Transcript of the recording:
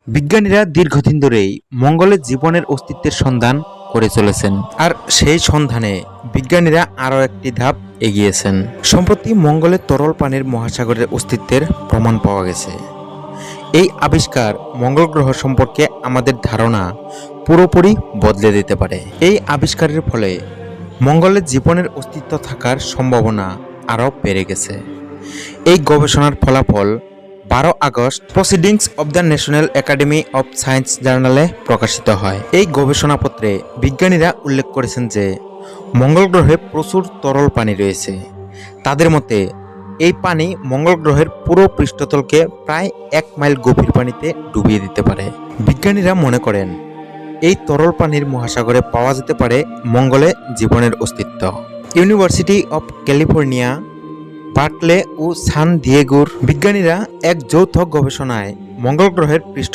বিজ্ঞানীরা দীর্ঘদিন ধরেই মঙ্গলে জীবনের অস্তিত্বের সন্ধান করে চলেছেন, আর সেই সন্ধানে বিজ্ঞানীরা আরও একটি ধাপ এগিয়েছেন। সম্প্রতি মঙ্গলে তরল পানির মহাসাগরের অস্তিত্বের প্রমাণ পাওয়া গেছে। এই আবিষ্কার মঙ্গল গ্রহ সম্পর্কে আমাদের ধারণা পুরোপুরি বদলে দিতে পারে। এই আবিষ্কারের ফলে মঙ্গলে জীবনের অস্তিত্ব থাকার সম্ভাবনা আরও বেড়ে গেছে। এই গবেষণার ফলাফল 12 August proceedings of the national academy of science জার্নালে প্রকাশিত হয়। এই গবেষণাপত্রে বিজ্ঞানীরা উল্লেখ করেছেন যে মঙ্গল গ্রহে প্রচুর তরল পানি রয়েছে। তাদের মতে এই পানি মঙ্গল গ্রহের পুরো পৃষ্ঠতলকে প্রায় 1 মাইল গভীর পানিতে ডুবিয়ে দিতে পারে। বিজ্ঞানীরা মনে করেন এই তরল পানির মহাসাগরে পাওয়া যেতে পারে মঙ্গলে জীবনের অস্তিত্ব। ইউনিভার্সিটি অব ক্যালিফোর্নিয়া, বার্কলে ও সান দিয়েগোর বিজ্ঞানীরা এক যৌথ গবেষণায় মঙ্গল গ্রহের পৃষ্ঠ